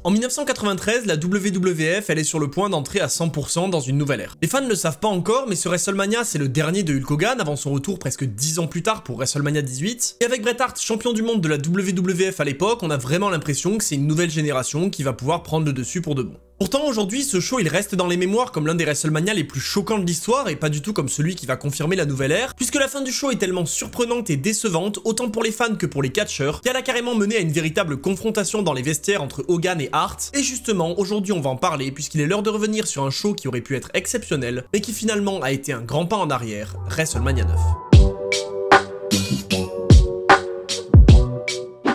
En 1993, la WWF elle est sur le point d'entrer à 100% dans une nouvelle ère. Les fans ne le savent pas encore, mais ce WrestleMania c'est le dernier de Hulk Hogan avant son retour presque 10 ans plus tard pour WrestleMania 18. Et avec Bret Hart, champion du monde de la WWF à l'époque, on a vraiment l'impression que c'est une nouvelle génération qui va pouvoir prendre le dessus pour de bon. Pourtant aujourd'hui, ce show il reste dans les mémoires comme l'un des WrestleMania les plus choquants de l'histoire et pas du tout comme celui qui va confirmer la nouvelle ère, puisque la fin du show est tellement surprenante et décevante, autant pour les fans que pour les catcheurs, qu'elle a carrément mené à une véritable confrontation dans les vestiaires entre Hogan et Hart. Et justement, aujourd'hui on va en parler puisqu'il est l'heure de revenir sur un show qui aurait pu être exceptionnel, mais qui finalement a été un grand pas en arrière, WrestleMania 9.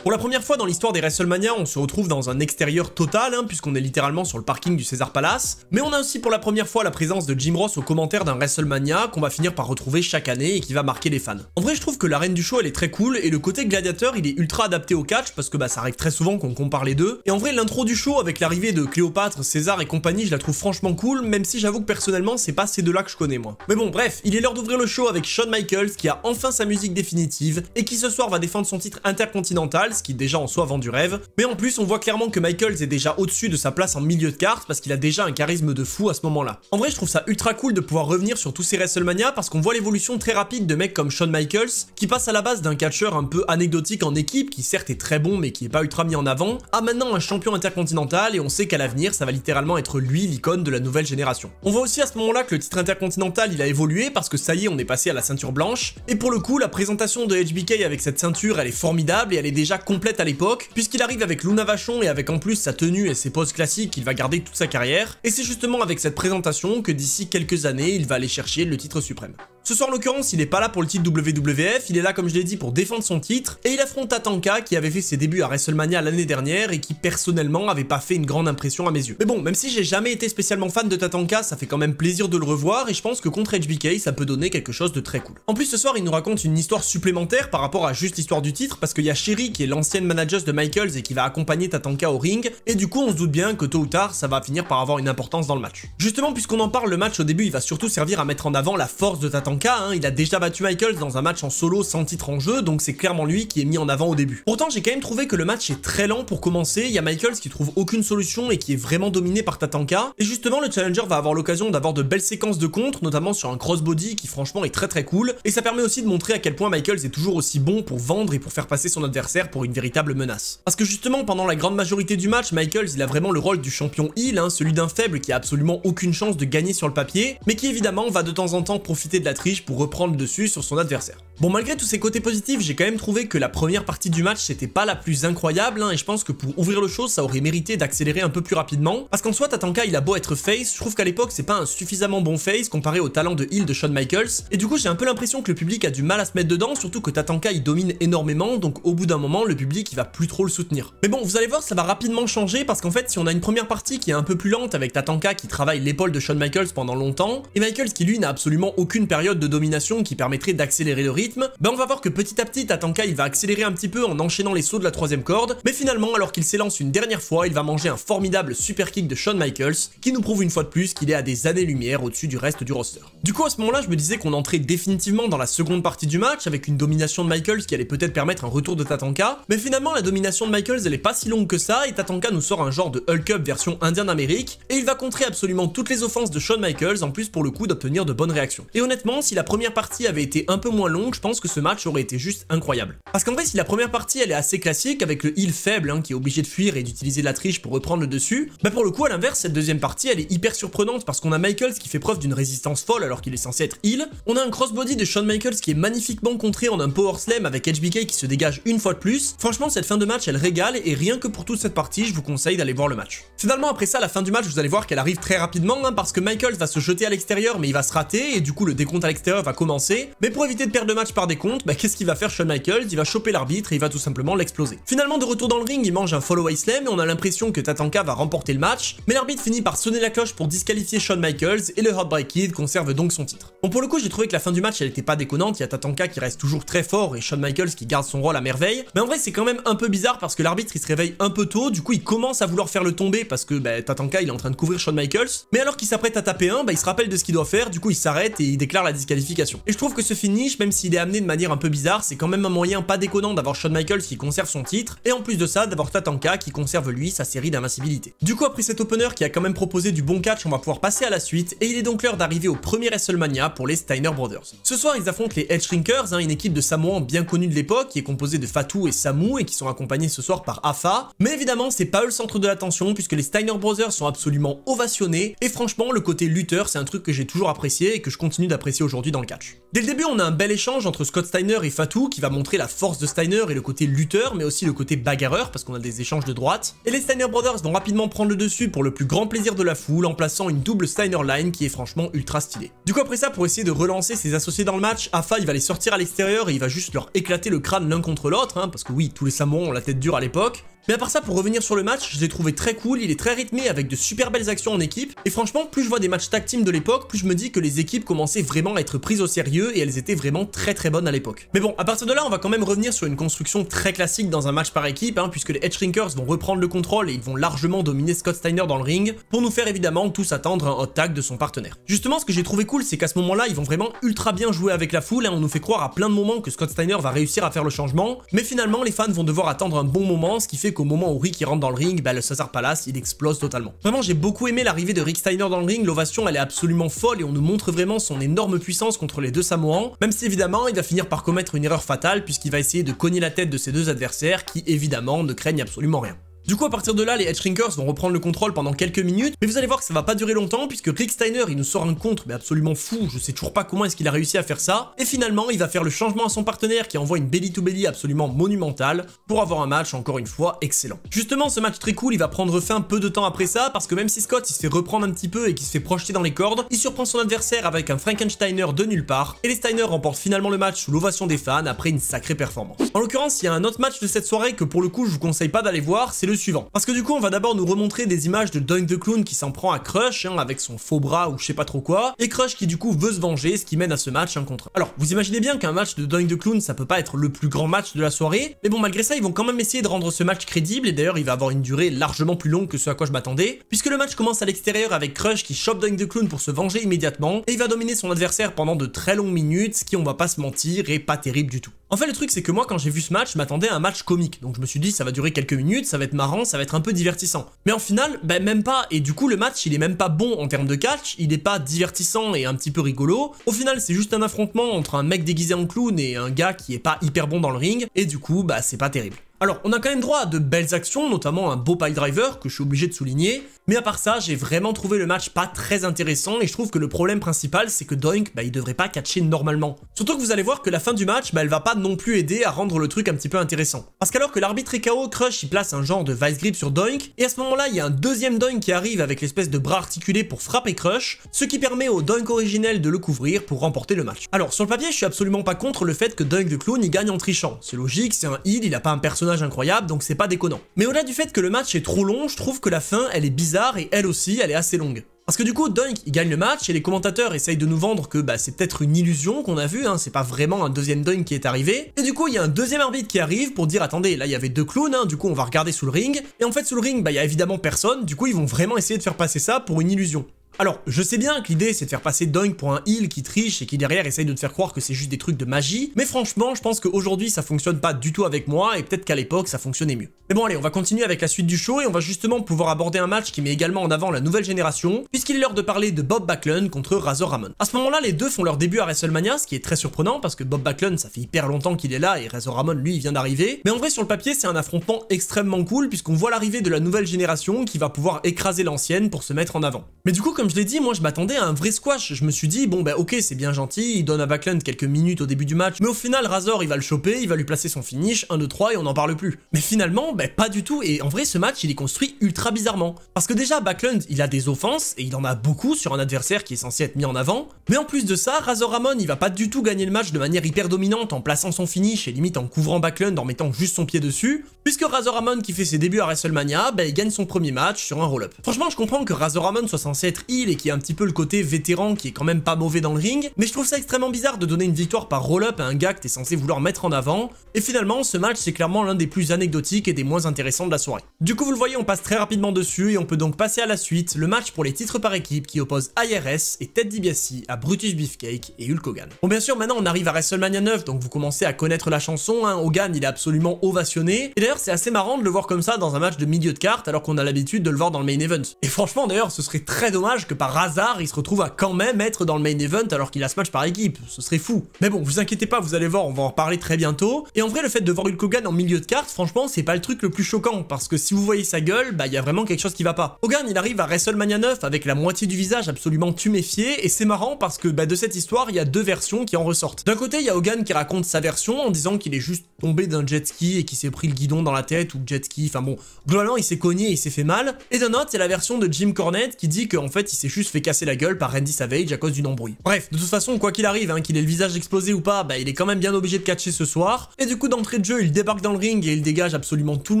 Pour la première fois dans l'histoire des WrestleMania, on se retrouve dans un extérieur total, puisqu'on est littéralement sur le parking du Caesars Palace, mais on a aussi pour la première fois la présence de Jim Ross aux commentaires d'un WrestleMania qu'on va finir par retrouver chaque année et qui va marquer les fans. En vrai, je trouve que l'arène du show elle est très cool et le côté gladiateur il est ultra adapté au catch parce que ça arrive très souvent qu'on compare les deux. Et en vrai, l'intro du show avec l'arrivée de Cléopâtre, César et compagnie, je la trouve franchement cool, même si j'avoue que personnellement c'est pas ces deux-là que je connais moi. Mais bon, bref, il est l'heure d'ouvrir le show avec Shawn Michaels qui a enfin sa musique définitive et qui ce soir va défendre son titre intercontinental, ce qui déjà en soi vend du rêve, mais en plus on voit clairement que Michaels est déjà au-dessus de sa place en milieu de carte parce qu'il a déjà un charisme de fou à ce moment-là. En vrai, je trouve ça ultra cool de pouvoir revenir sur tous ces WrestleMania parce qu'on voit l'évolution très rapide de mecs comme Shawn Michaels qui passe à la base d'un catcheur un peu anecdotique en équipe qui certes est très bon mais qui est pas ultra mis en avant, à maintenant un champion intercontinental et on sait qu'à l'avenir ça va littéralement être lui l'icône de la nouvelle génération. On voit aussi à ce moment-là que le titre intercontinental il a évolué parce que ça y est on est passé à la ceinture blanche et pour le coup la présentation de HBK avec cette ceinture elle est formidable et elle est déjà complète à l'époque, puisqu'il arrive avec Luna Vachon et avec en plus sa tenue et ses poses classiques qu'il va garder toute sa carrière, et c'est justement avec cette présentation que d'ici quelques années, il va aller chercher le titre suprême. Ce soir en l'occurrence, il est pas là pour le titre WWF, il est là comme je l'ai dit pour défendre son titre, et il affronte Tatanka qui avait fait ses débuts à WrestleMania l'année dernière et qui personnellement avait pas fait une grande impression à mes yeux. Mais bon, même si j'ai jamais été spécialement fan de Tatanka, ça fait quand même plaisir de le revoir et je pense que contre HBK, ça peut donner quelque chose de très cool. En plus ce soir, il nous raconte une histoire supplémentaire par rapport à juste l'histoire du titre, parce qu'il y a Sherry qui est l'ancienne manager de Michaels et qui va accompagner Tatanka au ring, et du coup on se doute bien que tôt ou tard, ça va finir par avoir une importance dans le match. Justement, puisqu'on en parle, le match au début, il va surtout servir à mettre en avant la force de Tatanka, il a déjà battu Michaels dans un match en solo sans titre en jeu, donc c'est clairement lui qui est mis en avant au début. Pourtant, j'ai quand même trouvé que le match est très lent pour commencer, il y a Michaels qui trouve aucune solution et qui est vraiment dominé par Tatanka, et justement le challenger va avoir l'occasion d'avoir de belles séquences de contre, notamment sur un crossbody qui franchement est très cool, et ça permet aussi de montrer à quel point Michaels est toujours aussi bon pour vendre et pour faire passer son adversaire pour une véritable menace. Parce que justement, pendant la grande majorité du match, Michaels il a vraiment le rôle du champion heel, celui d'un faible qui a absolument aucune chance de gagner sur le papier, mais qui évidemment va de temps en temps profiter de la triche pour reprendre le dessus sur son adversaire. Bon, malgré tous ces côtés positifs, j'ai quand même trouvé que la première partie du match c'était pas la plus incroyable, et je pense que pour ouvrir le show ça aurait mérité d'accélérer un peu plus rapidement, parce qu'en soi Tatanka il a beau être face, je trouve qu'à l'époque c'est pas un suffisamment bon face comparé au talent de heel de Shawn Michaels, et du coup j'ai un peu l'impression que le public a du mal à se mettre dedans, surtout que Tatanka il domine énormément, donc au bout d'un moment le public il va plus trop le soutenir. Mais bon, vous allez voir, ça va rapidement changer parce qu'en fait si on a une première partie qui est un peu plus lente avec Tatanka qui travaille l'épaule de Shawn Michaels pendant longtemps, et Michaels qui lui n'a absolument aucune période de domination qui permettrait d'accélérer le rythme, on va voir que petit à petit Tatanka il va accélérer un petit peu en enchaînant les sauts de la troisième corde, mais finalement alors qu'il s'élance une dernière fois, il va manger un formidable super kick de Shawn Michaels qui nous prouve une fois de plus qu'il est à des années-lumière au-dessus du reste du roster. Du coup à ce moment-là je me disais qu'on entrait définitivement dans la seconde partie du match avec une domination de Michaels qui allait peut-être permettre un retour de Tatanka, mais finalement la domination de Michaels elle est pas si longue que ça et Tatanka nous sort un genre de Hulk Up version Indien d'Amérique et il va contrer absolument toutes les offenses de Shawn Michaels en plus pour le coup d'obtenir de bonnes réactions. Et honnêtement si la première partie avait été un peu moins longue, je pense que ce match aurait été juste incroyable. Parce qu'en vrai si la première partie elle est assez classique avec le heel faible qui est obligé de fuir et d'utiliser la triche pour reprendre le dessus, pour le coup à l'inverse cette deuxième partie elle est hyper surprenante parce qu'on a Michaels qui fait preuve d'une résistance folle alors qu'il est censé être heel, on a un crossbody de Shawn Michaels qui est magnifiquement contré en un power slam avec HBK qui se dégage une fois de plus. Franchement cette fin de match elle régale et rien que pour toute cette partie je vous conseille d'aller voir le match. Finalement après ça la fin du match vous allez voir qu'elle arrive très rapidement parce que Michaels va se jeter à l'extérieur mais il va se rater et du coup le décompte à l'extérieur va commencer, mais pour éviter de perdre le match par décompte, qu'est-ce qu'il va faire Shawn Michaels? Il va choper l'arbitre et il va tout simplement l'exploser. Finalement de retour dans le ring il mange un follow-away slam et on a l'impression que Tatanka va remporter le match, mais l'arbitre finit par sonner la cloche pour disqualifier Shawn Michaels et le Heartbreak Kid conserve donc son titre. Bon pour le coup j'ai trouvé que la fin du match elle était pas déconnante, il y a Tatanka qui reste toujours très fort et Shawn Michaels qui garde son rôle à merveille, mais en vrai c'est quand même un peu bizarre parce que l'arbitre il se réveille un peu tôt, du coup il commence à vouloir faire le tomber parce que Tatanka il est en train de couvrir Shawn Michaels, mais alors qu'il s'apprête à taper un, il se rappelle de ce qu'il doit faire, du coup il s'arrête et il déclare la disqualification. Et je trouve que ce finish, même s'il est amené de manière un peu bizarre, c'est quand même un moyen pas déconnant d'avoir Shawn Michaels qui conserve son titre, et en plus de ça, d'avoir Tatanka qui conserve lui sa série d'invincibilité. Du coup, après cet opener qui a quand même proposé du bon catch, on va pouvoir passer à la suite, et il est donc l'heure d'arriver au premier WrestleMania pour les Steiner Brothers. Ce soir, ils affrontent les Head Shrinkers, une équipe de Samoans bien connue de l'époque, qui est composée de Fatu et Samu, et qui sont accompagnés ce soir par Afa. Mais évidemment, c'est pas eux le centre de l'attention, puisque les Steiner Brothers sont absolument ovationnés, et franchement, le côté lutteur, c'est un truc que j'ai toujours apprécié, et que je continue d'apprécier aujourd'hui dans le catch. Dès le début, on a un bel échange entre Scott Steiner et Fatu, qui va montrer la force de Steiner et le côté lutteur, mais aussi le côté bagarreur, parce qu'on a des échanges de droite. Et les Steiner Brothers vont rapidement prendre le dessus pour le plus grand plaisir de la foule, en plaçant une double Steiner Line qui est franchement ultra stylée. Du coup, après ça, pour essayer de relancer ses associés dans le match, Afa, il va les sortir à l'extérieur et il va juste leur éclater le crâne l'un contre l'autre, parce que oui, tous les Samoans ont la tête dure à l'époque. Mais à part ça, pour revenir sur le match, je l'ai trouvé très cool, il est très rythmé avec de super belles actions en équipe, et franchement, plus je vois des matchs tag team de l'époque, plus je me dis que les équipes commençaient vraiment à être prises au sérieux, et elles étaient vraiment très bonnes à l'époque. Mais bon, à partir de là, on va quand même revenir sur une construction très classique dans un match par équipe, puisque les Head Shrinkers vont reprendre le contrôle et ils vont largement dominer Scott Steiner dans le ring, pour nous faire évidemment tous attendre un hot tag de son partenaire. Justement, ce que j'ai trouvé cool, c'est qu'à ce moment-là, ils vont vraiment ultra bien jouer avec la foule, on nous fait croire à plein de moments que Scott Steiner va réussir à faire le changement, mais finalement, les fans vont devoir attendre un bon moment, ce qui fait qu'au moment où Rick rentre dans le ring, le Caesar Palace il explose totalement. Vraiment, j'ai beaucoup aimé l'arrivée de Rick Steiner dans le ring, l'ovation elle est absolument folle et on nous montre vraiment son énorme puissance contre les deux Samoans, même si évidemment il va finir par commettre une erreur fatale puisqu'il va essayer de cogner la tête de ses deux adversaires qui évidemment ne craignent absolument rien. Du coup, à partir de là, les Head Shrinkers vont reprendre le contrôle pendant quelques minutes, mais vous allez voir que ça va pas durer longtemps, puisque Rick Steiner, il nous sort un contre, mais absolument fou, je sais toujours pas comment est-ce qu'il a réussi à faire ça, et finalement, il va faire le changement à son partenaire qui envoie une belly-to-belly absolument monumentale, pour avoir un match, encore une fois, excellent. Justement, ce match très cool, il va prendre fin peu de temps après ça, parce que même si Scott, il se fait reprendre un petit peu et qu'il se fait projeter dans les cordes, il surprend son adversaire avec un Frankensteiner de nulle part, et les Steiner remportent finalement le match sous l'ovation des fans après une sacrée performance. En l'occurrence, il y a un autre match de cette soirée que pour le coup, je vous conseille pas d'aller voir, c'est le suivant. Parce que du coup, on va d'abord nous remontrer des images de Doink the Clown qui s'en prend à Crush, avec son faux bras ou je sais pas trop quoi, et Crush qui du coup veut se venger, ce qui mène à ce match 1 contre 1. Alors, vous imaginez bien qu'un match de Doink the Clown, ça peut pas être le plus grand match de la soirée, mais bon, malgré ça, ils vont quand même essayer de rendre ce match crédible, et d'ailleurs, il va avoir une durée largement plus longue que ce à quoi je m'attendais, puisque le match commence à l'extérieur avec Crush qui chope Doink the Clown pour se venger immédiatement, et il va dominer son adversaire pendant de très longues minutes, ce qui, on va pas se mentir, est pas terrible du tout. En fait, le truc, c'est que moi, quand j'ai vu ce match, je m'attendais à un match comique, donc je me suis dit, ça va durer quelques minutes, ça va être marrant, ça va être un peu divertissant. Mais en final, même pas, et du coup, le match, il est même pas bon en termes de catch, il est pas divertissant et un petit peu rigolo. Au final, c'est juste un affrontement entre un mec déguisé en clown et un gars qui est pas hyper bon dans le ring, et du coup, c'est pas terrible. Alors, on a quand même droit à de belles actions, notamment un beau pile driver que je suis obligé de souligner, mais à part ça, j'ai vraiment trouvé le match pas très intéressant et je trouve que le problème principal, c'est que Doink, il devrait pas catcher normalement. Surtout que vous allez voir que la fin du match, elle va pas non plus aider à rendre le truc un petit peu intéressant. Parce qu'alors que l'arbitre est KO, Crush, il place un genre de vice grip sur Doink, et à ce moment-là, il y a un deuxième Doink qui arrive avec l'espèce de bras articulé pour frapper Crush, ce qui permet au Doink originel de le couvrir pour remporter le match. Alors, sur le papier, je suis absolument pas contre le fait que Doink the Clown, il gagne en trichant. C'est logique, c'est un heel, il a pas un personnage incroyable, donc c'est pas déconnant. Mais au-delà du fait que le match est trop long, je trouve que la fin, elle est bizarre et elle aussi, elle est assez longue. Parce que du coup, Doink, il gagne le match et les commentateurs essayent de nous vendre que c'est peut-être une illusion qu'on a vue, c'est pas vraiment un deuxième Doink qui est arrivé. Et du coup, il y a un deuxième arbitre qui arrive pour dire attendez, là il y avait deux clowns, du coup on va regarder sous le ring. Et en fait, sous le ring, il y a évidemment personne, du coup ils vont vraiment essayer de faire passer ça pour une illusion. Alors, je sais bien que l'idée c'est de faire passer Doink pour un heel qui triche et qui derrière essaye de te faire croire que c'est juste des trucs de magie, mais franchement, je pense qu'aujourd'hui ça fonctionne pas du tout avec moi et peut-être qu'à l'époque ça fonctionnait mieux. Mais bon allez, on va continuer avec la suite du show et on va justement pouvoir aborder un match qui met également en avant la nouvelle génération, puisqu'il est l'heure de parler de Bob Backlund contre Razor Ramon. À ce moment-là, les deux font leur début à WrestleMania, ce qui est très surprenant parce que Bob Backlund ça fait hyper longtemps qu'il est là et Razor Ramon lui il vient d'arriver, mais en vrai sur le papier c'est un affrontement extrêmement cool puisqu'on voit l'arrivée de la nouvelle génération qui va pouvoir écraser l'ancienne pour se mettre en avant. Mais du coup, comme je l'ai dit, moi je m'attendais à un vrai squash, je me suis dit bon ok c'est bien gentil, il donne à Backlund quelques minutes au début du match, mais au final Razor il va le choper, il va lui placer son finish, 1, 2, 3 et on n'en parle plus. Mais finalement pas du tout, et en vrai ce match il est construit ultra bizarrement. Parce que déjà Backlund il a des offenses, et il en a beaucoup sur un adversaire qui est censé être mis en avant, mais en plus de ça, Razor Ramon il va pas du tout gagner le match de manière hyper dominante en plaçant son finish et limite en couvrant Backlund en mettant juste son pied dessus, puisque Razor Ramon qui fait ses débuts à WrestleMania, il gagne son premier match sur un roll-up. Franchement je comprends que Razor Ramon soit censé être heal et qui a un petit peu le côté vétéran qui est quand même pas mauvais dans le ring, mais je trouve ça extrêmement bizarre de donner une victoire par roll-up à un gars que t'es censé vouloir mettre en avant, et finalement ce match c'est clairement l'un des plus anecdotiques et des moins intéressants de la soirée. Du coup vous le voyez, on passe très rapidement dessus et on peut donc passer à la suite, le match pour les titres par équipe qui oppose IRS et Ted DiBiase à Brutus Beefcake et Hulk Hogan. Bon bien sûr maintenant on arrive à WrestleMania 9, donc vous commencez à connaître la chanson, hein. Hogan il est absolument ovationné, et d'ailleurs c'est assez marrant de le voir comme ça dans un match de milieu de carte alors qu'on a l'habitude de le voir dans le main event. Et franchement d'ailleurs ce serait très dommage que par hasard il se retrouve à quand même être dans le main event alors qu'il a ce match par équipe, ce serait fou. Mais bon vous inquiétez pas, vous allez voir, on va en reparler très bientôt, et en vrai le fait de voir Hulk Hogan en milieu de carte, franchement c'est pas le truc le plus choquant, parce que si vous voyez sa gueule, bah il y a vraiment quelque chose qui va pas. Hogan il arrive à WrestleMania 9 avec la moitié du visage absolument tuméfié, et c'est marrant parce que bah, de cette histoire il y a deux versions qui en ressortent. D'un côté il y a Hogan qui raconte sa version en disant qu'il est juste tombé d'un jet ski et qu'il s'est pris le guidon dans la tête ou le jet ski, enfin bon, globalement il s'est cogné et il s'est fait mal, et d'un autre il y a la version de Jim Cornette qui dit qu'en fait il s'est juste fait casser la gueule par Randy Savage à cause d'une embrouille. Bref, de toute façon quoi qu'il arrive, hein, qu'il ait le visage explosé ou pas, bah il est quand même bien obligé de catcher ce soir, et du coup d'entrée de jeu il débarque dans le ring et il dégage absolument tout le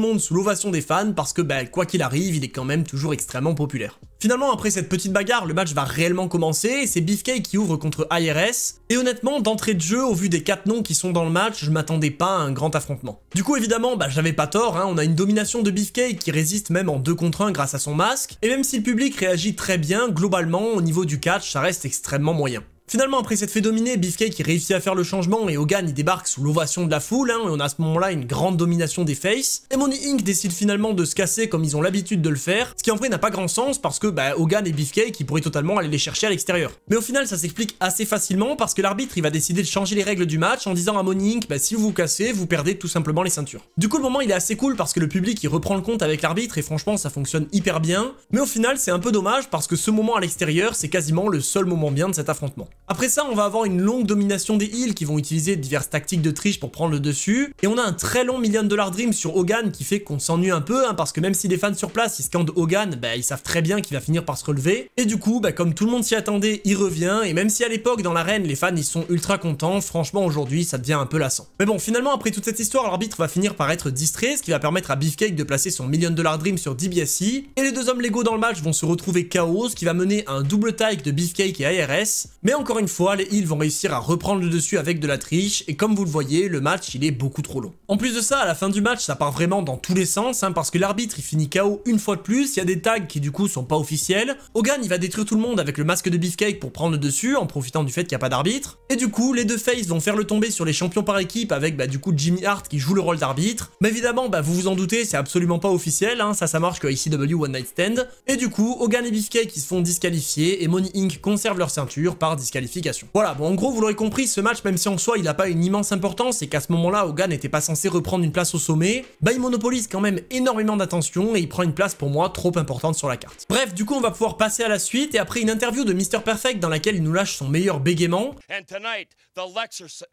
monde sous l'ovation des fans parce que bah quoi qu'il arrive il est quand même toujours extrêmement populaire. Finalement après cette petite bagarre, le match va réellement commencer et c'est Beefcake qui ouvre contre IRS, et honnêtement d'entrée de jeu au vu des 4 noms qui sont dans le match, je m'attendais pas à un grand affrontement. Du coup évidemment bah j'avais pas tort, hein, on a une domination de Beefcake qui résiste même en 2 contre 1 grâce à son masque, et même si le public réagit très bien, globalement au niveau du catch ça reste extrêmement moyen. Finalement, après s'être fait dominer, Beefcake réussit à faire le changement et Hogan il débarque sous l'ovation de la foule, hein, et on a à ce moment-là une grande domination des faces. Et Money Inc décide finalement de se casser comme ils ont l'habitude de le faire, ce qui en vrai n'a pas grand sens parce que bah, Hogan et Beefcake ils pourraient totalement aller les chercher à l'extérieur. Mais au final ça s'explique assez facilement parce que l'arbitre il va décider de changer les règles du match en disant à Money Inc bah, si vous vous cassez, vous perdez tout simplement les ceintures. Du coup le moment il est assez cool parce que le public il reprend le compte avec l'arbitre et franchement ça fonctionne hyper bien, mais au final c'est un peu dommage parce que ce moment à l'extérieur c'est quasiment le seul moment bien de cet affrontement. Après ça on va avoir une longue domination des heels qui vont utiliser diverses tactiques de triche pour prendre le dessus, et on a un très long $1 Million Dream sur Hogan qui fait qu'on s'ennuie un peu, hein, parce que même si les fans sur place ils scandent Hogan, bah, ils savent très bien qu'il va finir par se relever, et du coup bah, comme tout le monde s'y attendait, il revient, et même si à l'époque dans l'arène les fans ils sont ultra contents, franchement aujourd'hui ça devient un peu lassant. Mais bon finalement après toute cette histoire l'arbitre va finir par être distrait, ce qui va permettre à Beefcake de placer son $1 Million Dream sur DiBiase, et les deux hommes légaux dans le match vont se retrouver KO, ce qui va mener à un double tie de Beefcake et IRS, mais encore une fois les heels vont réussir à reprendre le dessus avec de la triche, et comme vous le voyez, le match il est beaucoup trop long. En plus de ça, à la fin du match, ça part vraiment dans tous les sens, hein, parce que l'arbitre il finit KO une fois de plus, il y a des tags qui du coup sont pas officiels, Hogan il va détruire tout le monde avec le masque de Beefcake pour prendre le dessus, en profitant du fait qu'il n'y a pas d'arbitre, et du coup, les deux faces vont faire le tomber sur les champions par équipe avec bah du coup Jimmy Hart qui joue le rôle d'arbitre, mais évidemment, bah vous vous en doutez, c'est absolument pas officiel, hein, ça marche que ICW One Night Stand, et du coup, Hogan et Beefcake ils se font disqualifier, et Money Inc conserve leur ceinture par disqualification. Voilà, bon en gros, vous l'aurez compris, ce match, même si en soi il a pas une immense importance et qu'à ce moment-là Hogan n'était pas censé reprendre une place au sommet, bah il monopolise quand même énormément d'attention et il prend une place pour moi trop importante sur la carte. Bref, du coup on va pouvoir passer à la suite et après une interview de Mr. Perfect dans laquelle il nous lâche son meilleur bégaiement. And tonight, the Lexus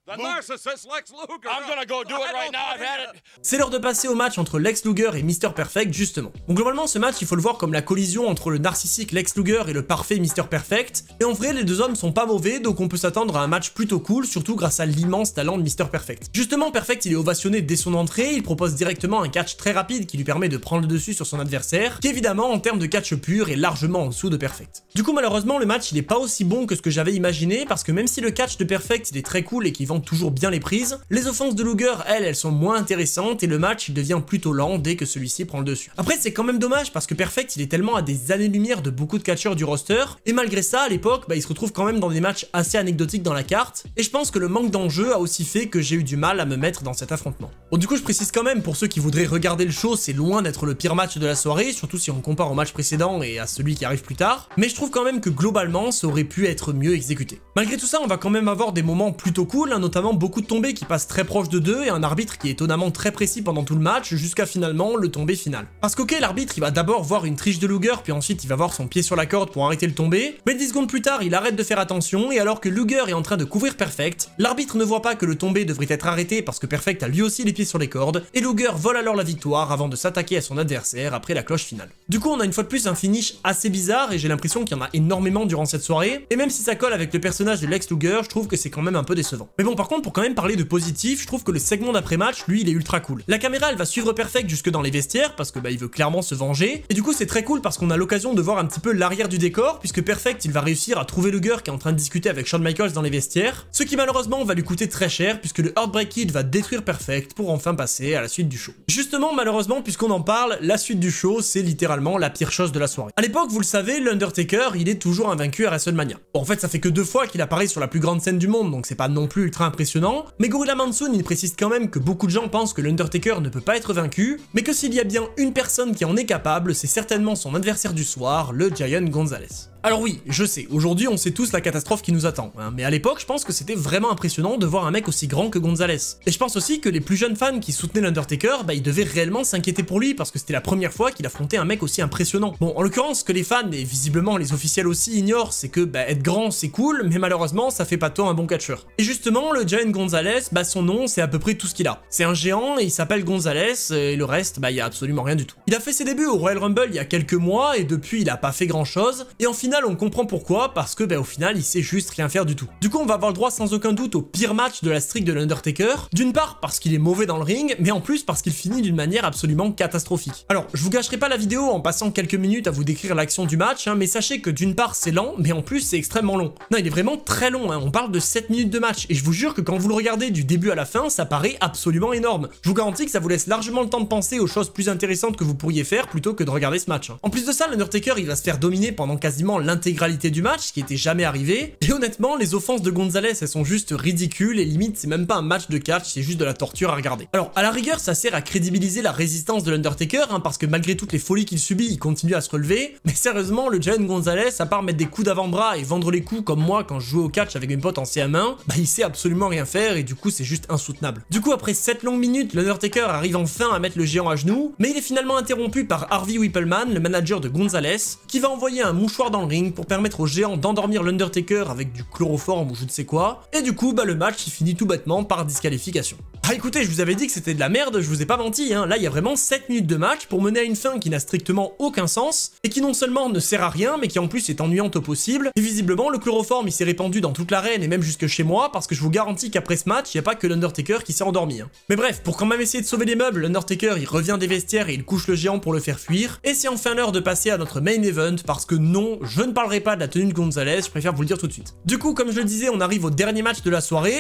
The narcissist Lex Luger. I'm gonna go do it right now. I've had it. C'est l'heure de passer au match entre Lex Luger et Mr. Perfect justement. Donc globalement ce match il faut le voir comme la collision entre le narcissique Lex Luger et le parfait Mr. Perfect. Et en vrai les deux hommes sont pas mauvais donc on peut s'attendre à un match plutôt cool, surtout grâce à l'immense talent de Mr. Perfect. Justement Perfect il est ovationné dès son entrée, il propose directement un catch très rapide qui lui permet de prendre le dessus sur son adversaire, qui évidemment en termes de catch pur est largement en dessous de Perfect. Du coup malheureusement le match il est pas aussi bon que ce que j'avais imaginé parce que même si le catch de Perfect il est très cool et qu'il vend toujours bien les prises, les offenses de Luger elles sont moins intéressantes et le match il devient plutôt lent dès que celui-ci prend le dessus. Après c'est quand même dommage parce que Perfect il est tellement à des années-lumière de beaucoup de catcheurs du roster et malgré ça à l'époque il se retrouve quand même dans des matchs assez anecdotiques dans la carte et je pense que le manque d'enjeu a aussi fait que j'ai eu du mal à me mettre dans cet affrontement. Bon du coup je précise quand même pour ceux qui voudraient regarder le show, c'est loin d'être le pire match de la soirée, surtout si on compare au match précédent et à celui qui arrive plus tard, mais je trouve quand même que globalement ça aurait pu être mieux exécuté. Malgré tout ça on va quand même avoir des moments plutôt cool, notamment beaucoup de tombées qui passent très proche de 2 et un arbitre qui est étonnamment très précis pendant tout le match jusqu'à finalement le tombé final. Parce qu'ok l'arbitre il va d'abord voir une triche de Luger puis ensuite il va voir son pied sur la corde pour arrêter le tombé, mais 10 secondes plus tard il arrête de faire attention et alors que Luger est en train de couvrir Perfect, l'arbitre ne voit pas que le tombé devrait être arrêté parce que Perfect a lui aussi les pieds sur les cordes et Luger vole alors la victoire avant de s'attaquer à son adversaire après la cloche finale. Du coup on a une fois de plus un finish assez bizarre et j'ai l'impression qu'il y en a énormément durant cette soirée et même si ça colle avec le personnage de Lex Luger je trouve que c'est quand même un peu décevant. Mais bon par contre, pour quand même parler de positif, je trouve que le segment d'après-match, lui, il est ultra cool. La caméra, elle va suivre Perfect jusque dans les vestiaires, parce que il veut clairement se venger, et du coup c'est très cool parce qu'on a l'occasion de voir un petit peu l'arrière du décor, puisque Perfect, il va réussir à trouver Luger qui est en train de discuter avec Shawn Michaels dans les vestiaires, ce qui malheureusement va lui coûter très cher, puisque le Heartbreak Kid va détruire Perfect pour enfin passer à la suite du show. Justement, malheureusement, puisqu'on en parle, la suite du show, c'est littéralement la pire chose de la soirée. À l'époque, vous le savez, l'Undertaker, il est toujours invaincu à WrestleMania. Bon, en fait, ça fait que 2 fois qu'il apparaît sur la plus grande scène du monde, donc c'est pas non plus ultra impressionnant, mais Gorilla Monsoon, il précise quand même que beaucoup de gens pensent que l'Undertaker ne peut pas être vaincu, mais que s'il y a bien une personne qui en est capable, c'est certainement son adversaire du soir, le Giant Gonzalez. Alors oui, je sais, aujourd'hui on sait tous la catastrophe qui nous attend, hein, mais à l'époque je pense que c'était vraiment impressionnant de voir un mec aussi grand que Gonzalez. Et je pense aussi que les plus jeunes fans qui soutenaient l'Undertaker, ils devaient réellement s'inquiéter pour lui parce que c'était la première fois qu'il affrontait un mec aussi impressionnant. Bon, en l'occurrence, ce que les fans, et visiblement les officiels aussi, ignorent, c'est que être grand c'est cool, mais malheureusement ça fait pas de toi un bon catcheur. Et justement, le Giant Gonzalez, son nom c'est à peu près tout ce qu'il a. C'est un géant et il s'appelle Gonzalez, et le reste, il y a absolument rien du tout. Il a fait ses débuts au Royal Rumble il y a quelques mois, et depuis il a pas fait grand chose, et en finale on comprend pourquoi, parce que au final il sait juste rien faire du tout. Du coup on va avoir le droit sans aucun doute au pire match de la streak de l'Undertaker, d'une part parce qu'il est mauvais dans le ring, mais en plus parce qu'il finit d'une manière absolument catastrophique. Alors je vous gâcherai pas la vidéo en passant quelques minutes à vous décrire l'action du match, mais sachez que d'une part c'est lent, mais en plus c'est extrêmement long. Non, il est vraiment très long, on parle de 7 minutes de match, et je vous jure que quand vous le regardez du début à la fin, ça paraît absolument énorme. Je vous garantis que ça vous laisse largement le temps de penser aux choses plus intéressantes que vous pourriez faire plutôt que de regarder ce match. En plus de ça, l'Undertaker il va se faire dominer pendant quasiment l'intégralité du match, ce qui était jamais arrivé, et honnêtement les offenses de Gonzalez elles sont juste ridicules et limite c'est même pas un match de catch, c'est juste de la torture à regarder. Alors à la rigueur ça sert à crédibiliser la résistance de l'Undertaker, parce que malgré toutes les folies qu'il subit, il continue à se relever, mais sérieusement le Giant Gonzalez, à part mettre des coups d'avant-bras et vendre les coups comme moi quand je jouais au catch avec mes potes en CM1, il sait absolument rien faire et du coup c'est juste insoutenable. Du coup après 7 longues minutes, l'Undertaker arrive enfin à mettre le géant à genoux, mais il est finalement interrompu par Harvey Whippleman, le manager de Gonzalez, qui va envoyer un mouchoir dans le ring pour permettre au géant d'endormir l'Undertaker avec du chloroforme ou je ne sais quoi, et du coup le match il finit tout bêtement par disqualification. Ah écoutez, je vous avais dit que c'était de la merde, je vous ai pas menti, là il y a vraiment 7 minutes de match pour mener à une fin qui n'a strictement aucun sens, et qui non seulement ne sert à rien, mais qui en plus est ennuyante au possible, et visiblement le chloroforme il s'est répandu dans toute l'arène et même jusque chez moi, parce que je vous garantis qu'après ce match, il n'y a pas que l'Undertaker qui s'est endormi. Mais bref, pour quand même essayer de sauver les meubles, l'Undertaker il revient des vestiaires et il couche le géant pour le faire fuir, et c'est enfin l'heure de passer à notre main event, parce que non, je ne parlerai pas de la tenue de Gonzalez, je préfère vous le dire tout de suite. Du coup, comme je le disais, on arrive au dernier match de la soirée,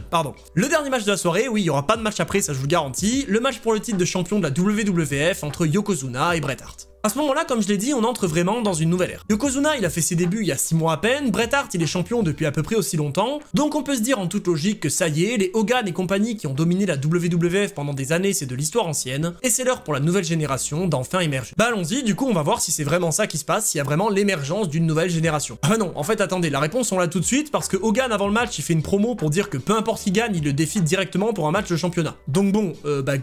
pardon, le dernier match de la soirée, oui, il y aura pas de match après, ça je vous le garantis, le match pour le titre de champion de la WWF entre Yokozuna et Bret Hart. À ce moment-là, comme je l'ai dit, on entre vraiment dans une nouvelle ère. Yokozuna, il a fait ses débuts il y a 6 mois à peine, Bret Hart, il est champion depuis à peu près aussi longtemps, donc on peut se dire en toute logique que ça y est, les Hogan et compagnie qui ont dominé la WWF pendant des années, c'est de l'histoire ancienne, et c'est l'heure pour la nouvelle génération d'enfin émerger. Allons-y, du coup on va voir si c'est vraiment ça qui se passe, s'il y a vraiment l'émergence d'une nouvelle génération. Ah non, en fait attendez, la réponse on l'a tout de suite, parce que Hogan avant le match, il fait une promo pour dire que peu importe qui gagne, il le défie directement pour un match de championnat. Donc bon,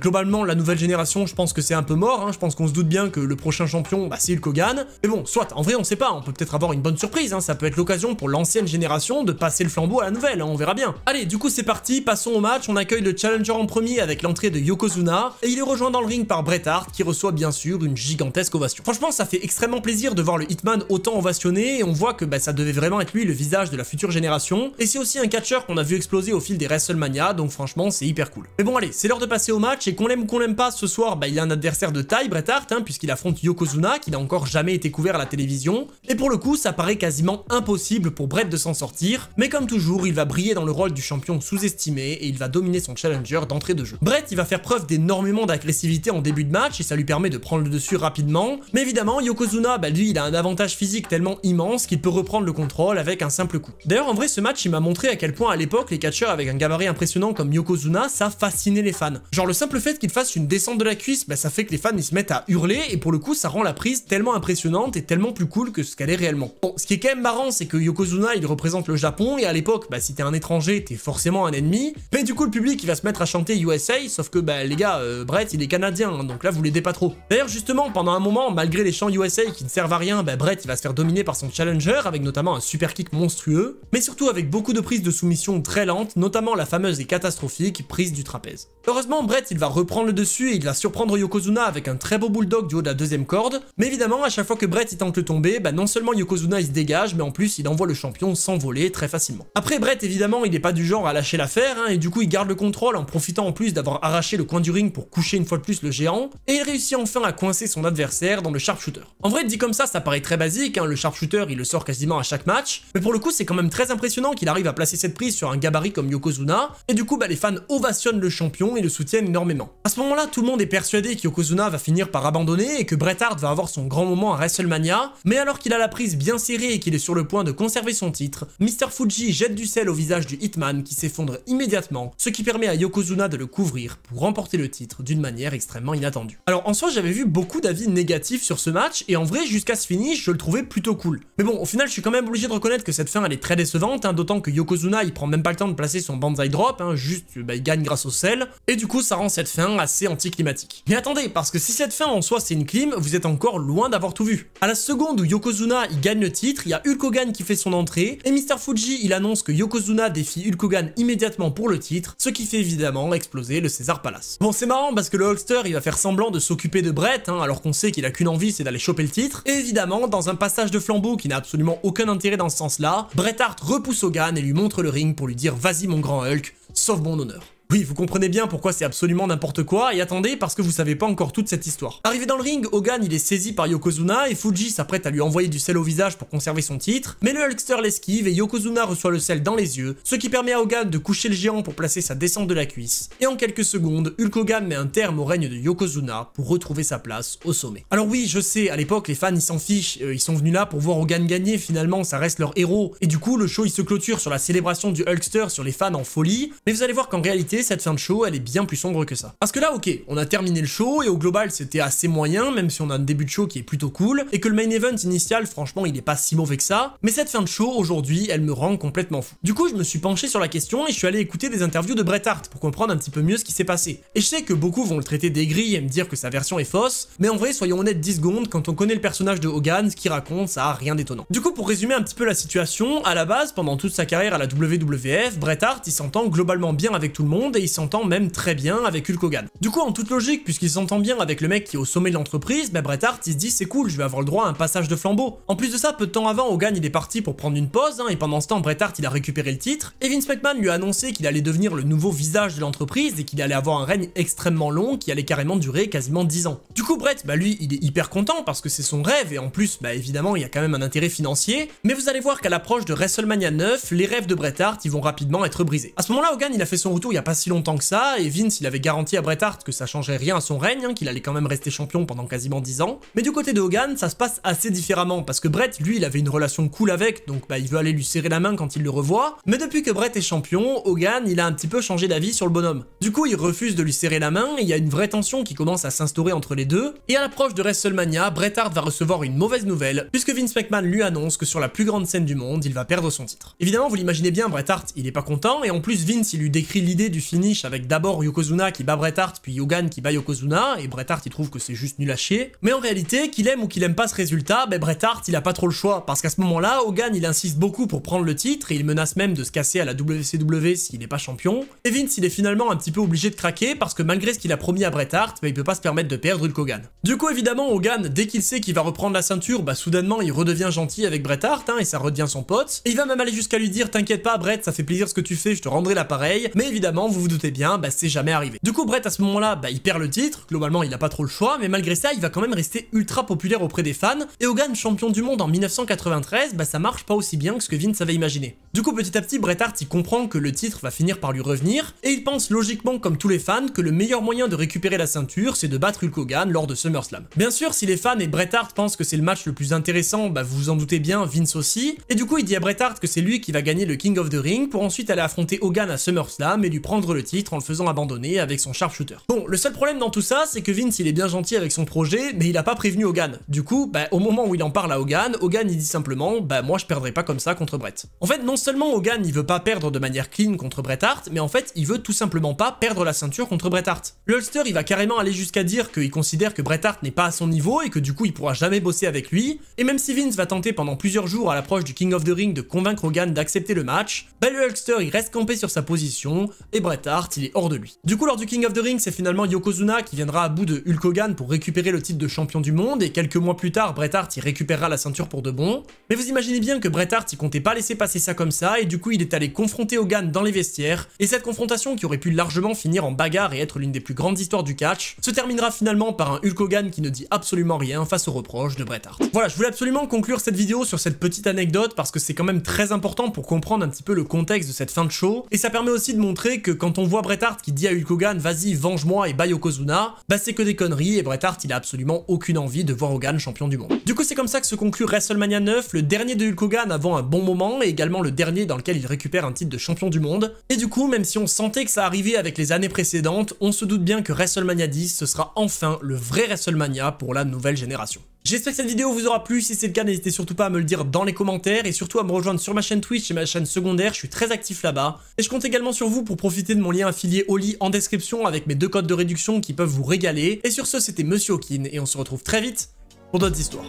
globalement la nouvelle génération, je pense que c'est un peu mort, je pense qu'on se doute bien que le prochain champion, c'est Hulk Hogan, mais bon, soit, en vrai on sait pas, on peut peut-être avoir une bonne surprise, ça peut être l'occasion pour l'ancienne génération de passer le flambeau à la nouvelle, on verra bien. Allez, du coup c'est parti, passons au match, on accueille le challenger en premier avec l'entrée de Yokozuna, et il est rejoint dans le ring par Bret Hart, qui reçoit bien sûr une gigantesque ovation. Franchement, ça fait extrêmement plaisir de voir le Hitman autant ovationné, et on voit que ça devait vraiment être lui le visage de la future génération, et c'est aussi un catcheur qu'on a vu exploser au fil des WrestleMania, donc franchement c'est hyper cool. Mais bon allez, c'est l'heure de passer au match, et qu'on l'aime ou qu'on l'aime pas, ce soir, il a un adversaire de taille, Bret Hart, puisqu'il affronte Yokozuna, qui n'a encore jamais été couvert à la télévision, et pour le coup ça paraît quasiment impossible pour Bret de s'en sortir, mais comme toujours il va briller dans le rôle du champion sous-estimé et il va dominer son challenger d'entrée de jeu. Bret il va faire preuve d'énormément d'agressivité en début de match et ça lui permet de prendre le dessus rapidement, mais évidemment Yokozuna lui il a un avantage physique tellement immense qu'il peut reprendre le contrôle avec un simple coup. D'ailleurs en vrai ce match il m'a montré à quel point à l'époque les catcheurs avec un gabarit impressionnant comme Yokozuna ça fascinait les fans. Genre le simple fait qu'il fasse une descente de la cuisse, ça fait que les fans ils se mettent à hurler et pour le coup ça rend la prise tellement impressionnante et tellement plus cool que ce qu'elle est réellement. Bon, ce qui est quand même marrant, c'est que Yokozuna, il représente le Japon, et à l'époque, si t'es un étranger, t'es forcément un ennemi, mais du coup, le public, il va se mettre à chanter USA, sauf que, les gars, Bret, il est canadien, donc là, vous l'aidez pas trop. D'ailleurs, justement, pendant un moment, malgré les chants USA qui ne servent à rien, Bret, il va se faire dominer par son challenger, avec notamment un super kick monstrueux, mais surtout avec beaucoup de prises de soumission très lentes, notamment la fameuse et catastrophique prise du trapèze. Heureusement, Bret, il va reprendre le dessus, et il va surprendre Yokozuna avec un très beau bulldog du haut de la deuxième corde. Mais évidemment, à chaque fois que Bret il tente le tomber, bah non seulement Yokozuna il se dégage, mais en plus il envoie le champion s'envoler très facilement. Après Bret évidemment il est pas du genre à lâcher l'affaire, et du coup il garde le contrôle en profitant en plus d'avoir arraché le coin du ring pour coucher une fois de plus le géant, et il réussit enfin à coincer son adversaire dans le sharpshooter. En vrai dit comme ça paraît très basique, le sharpshooter il le sort quasiment à chaque match, mais pour le coup c'est quand même très impressionnant qu'il arrive à placer cette prise sur un gabarit comme Yokozuna, et du coup bah les fans ovationnent le champion et le soutiennent énormément. À ce moment là tout le monde est persuadé que Yokozuna va finir par abandonner et que Bret Hart va avoir son grand moment à WrestleMania, mais alors qu'il a la prise bien serrée et qu'il est sur le point de conserver son titre, Mr. Fuji jette du sel au visage du Hitman qui s'effondre immédiatement, ce qui permet à Yokozuna de le couvrir pour remporter le titre d'une manière extrêmement inattendue. Alors en soi j'avais vu beaucoup d'avis négatifs sur ce match, et en vrai jusqu'à ce finish je le trouvais plutôt cool. Mais bon au final je suis quand même obligé de reconnaître que cette fin elle est très décevante, d'autant que Yokozuna il prend même pas le temps de placer son banzai drop, juste il gagne grâce au sel, et du coup ça rend cette fin assez anticlimatique. Mais attendez, parce que si cette fin en soi c'est une clim, vous êtes encore loin d'avoir tout vu. À la seconde où Yokozuna il gagne le titre, il y a Hulk Hogan qui fait son entrée, et Mr. Fuji il annonce que Yokozuna défie Hulk Hogan immédiatement pour le titre, ce qui fait évidemment exploser le Caesar Palace. Bon c'est marrant parce que le Hulkster il va faire semblant de s'occuper de Bret, alors qu'on sait qu'il a qu'une envie, c'est d'aller choper le titre, et évidemment dans un passage de flambeau qui n'a absolument aucun intérêt dans ce sens-là, Bret Hart repousse Hogan et lui montre le ring pour lui dire vas-y mon grand Hulk, sauve mon honneur. Oui, vous comprenez bien pourquoi c'est absolument n'importe quoi, et attendez, parce que vous savez pas encore toute cette histoire. Arrivé dans le ring, Hogan il est saisi par Yokozuna, et Fuji s'apprête à lui envoyer du sel au visage pour conserver son titre, mais le Hulkster l'esquive et Yokozuna reçoit le sel dans les yeux, ce qui permet à Hogan de coucher le géant pour placer sa descente de la cuisse, et en quelques secondes, Hulk Hogan met un terme au règne de Yokozuna pour retrouver sa place au sommet. Alors oui, je sais, à l'époque les fans ils s'en fichent, ils sont venus là pour voir Hogan gagner, finalement ça reste leur héros, et du coup le show il se clôture sur la célébration du Hulkster sur les fans en folie, mais vous allez voir qu'en réalité cette fin de show elle est bien plus sombre que ça. Parce que là ok, on a terminé le show et au global c'était assez moyen, même si on a un début de show qui est plutôt cool, et que le main event initial franchement il est pas si mauvais que ça, mais cette fin de show aujourd'hui elle me rend complètement fou. Du coup je me suis penché sur la question et je suis allé écouter des interviews de Bret Hart pour comprendre un petit peu mieux ce qui s'est passé. Et je sais que beaucoup vont le traiter d'aigri et me dire que sa version est fausse, mais en vrai soyons honnêtes 10 secondes, quand on connaît le personnage de Hogan, ce qu'il raconte ça a rien d'étonnant. Du coup pour résumer un petit peu la situation, à la base pendant toute sa carrière à la WWF, Bret Hart il s'entend globalement bien avec tout le monde et il s'entend même très bien avec Hulk Hogan. Du coup en toute logique, puisqu'il s'entend bien avec le mec qui est au sommet de l'entreprise, Bret Hart il se dit c'est cool, je vais avoir le droit à un passage de flambeau. En plus de ça, peu de temps avant, Hogan il est parti pour prendre une pause, et pendant ce temps Bret Hart il a récupéré le titre, et Vince McMahon lui a annoncé qu'il allait devenir le nouveau visage de l'entreprise et qu'il allait avoir un règne extrêmement long qui allait carrément durer quasiment 10 ans. Du coup Bret, lui il est hyper content parce que c'est son rêve, et en plus évidemment il y a quand même un intérêt financier, mais vous allez voir qu'à l'approche de WrestleMania 9, les rêves de Bret Hart ils vont rapidement être brisés. À ce moment là Hogan il a fait son retour il y a pas si longtemps que ça, et Vince il avait garanti à Bret Hart que ça changerait rien à son règne, qu'il allait quand même rester champion pendant quasiment 10 ans, mais du côté de Hogan ça se passe assez différemment, parce que Bret lui il avait une relation cool avec, donc il veut aller lui serrer la main quand il le revoit, mais depuis que Bret est champion, Hogan il a un petit peu changé d'avis sur le bonhomme. Du coup il refuse de lui serrer la main, et il y a une vraie tension qui commence à s'instaurer entre les deux, et à l'approche de WrestleMania, Bret Hart va recevoir une mauvaise nouvelle, puisque Vince McMahon lui annonce que sur la plus grande scène du monde, il va perdre son titre. Évidemment vous l'imaginez bien, Bret Hart il est pas content, et en plus Vince il lui décrit l'idée du finish avec d'abord Yokozuna qui bat Bret Hart, puis Hogan qui bat Yokozuna, et Bret Hart il trouve que c'est juste nul à chier, mais en réalité, qu'il aime ou qu'il aime pas ce résultat, Bret Hart il a pas trop le choix, parce qu'à ce moment-là, Hogan il insiste beaucoup pour prendre le titre, et il menace même de se casser à la WCW s'il est pas champion, et Vince il est finalement un petit peu obligé de craquer, parce que malgré ce qu'il a promis à Bret Hart, il peut pas se permettre de perdre Hulk Hogan. Du coup évidemment Hogan, dès qu'il sait qu'il va reprendre la ceinture, soudainement il redevient gentil avec Bret Hart, et ça redevient son pote, et il va même aller jusqu'à lui dire t'inquiète pas Bret, ça fait plaisir ce que tu fais, je te rendrai l'appareil, mais évidemment vous vous doutez bien, c'est jamais arrivé. Du coup Bret à ce moment-là, il perd le titre, globalement il a pas trop le choix, mais malgré ça il va quand même rester ultra populaire auprès des fans, et Hogan champion du monde en 1993, ça marche pas aussi bien que ce que Vince avait imaginé. Du coup petit à petit Bret Hart il comprend que le titre va finir par lui revenir, et il pense logiquement comme tous les fans que le meilleur moyen de récupérer la ceinture c'est de battre Hulk Hogan lors de SummerSlam. Bien sûr si les fans et Bret Hart pensent que c'est le match le plus intéressant, vous vous en doutez bien, Vince aussi, et du coup il dit à Bret Hart que c'est lui qui va gagner le King of the Ring pour ensuite aller affronter Hogan à SummerSlam et lui prendre le titre en le faisant abandonner avec son sharpshooter. Bon, le seul problème dans tout ça, c'est que Vince il est bien gentil avec son projet, mais il a pas prévenu Hogan. Du coup, au moment où il en parle à Hogan, Hogan il dit simplement, moi je perdrai pas comme ça contre Bret. En fait, non seulement Hogan il veut pas perdre de manière clean contre Bret Hart, mais en fait il veut tout simplement pas perdre la ceinture contre Bret Hart. Le Hulkster il va carrément aller jusqu'à dire qu'il considère que Bret Hart n'est pas à son niveau et que du coup il pourra jamais bosser avec lui, et même si Vince va tenter pendant plusieurs jours à l'approche du King of the Ring de convaincre Hogan d'accepter le match, le Hulkster il reste campé sur sa position, et Bret Bret Hart, il est hors de lui. Du coup, lors du King of the Ring, c'est finalement Yokozuna qui viendra à bout de Hulk Hogan pour récupérer le titre de champion du monde, et quelques mois plus tard, Bret Hart il récupérera la ceinture pour de bon. Mais vous imaginez bien que Bret Hart il comptait pas laisser passer ça comme ça, et du coup il est allé confronter Hogan dans les vestiaires, et cette confrontation qui aurait pu largement finir en bagarre et être l'une des plus grandes histoires du catch, se terminera finalement par un Hulk Hogan qui ne dit absolument rien face aux reproches de Bret Hart. Voilà, je voulais absolument conclure cette vidéo sur cette petite anecdote parce que c'est quand même très important pour comprendre un petit peu le contexte de cette fin de show, et ça permet aussi de montrer que quand on voit Bret Hart qui dit à Hulk Hogan vas-y venge-moi et bye Yokozuna, bah c'est que des conneries et Bret Hart il a absolument aucune envie de voir Hogan champion du monde. Du coup c'est comme ça que se conclut WrestleMania 9, le dernier de Hulk Hogan avant un bon moment et également le dernier dans lequel il récupère un titre de champion du monde. Et du coup même si on sentait que ça arrivait avec les années précédentes, on se doute bien que WrestleMania 10 ce sera enfin le vrai WrestleMania pour la nouvelle génération. J'espère que cette vidéo vous aura plu, si c'est le cas n'hésitez surtout pas à me le dire dans les commentaires et surtout à me rejoindre sur ma chaîne Twitch et ma chaîne secondaire, je suis très actif là-bas. Et je compte également sur vous pour profiter de mon lien affilié Oli en description avec mes 2 codes de réduction qui peuvent vous régaler. Et sur ce c'était Monsieur Hawkin et on se retrouve très vite pour d'autres histoires.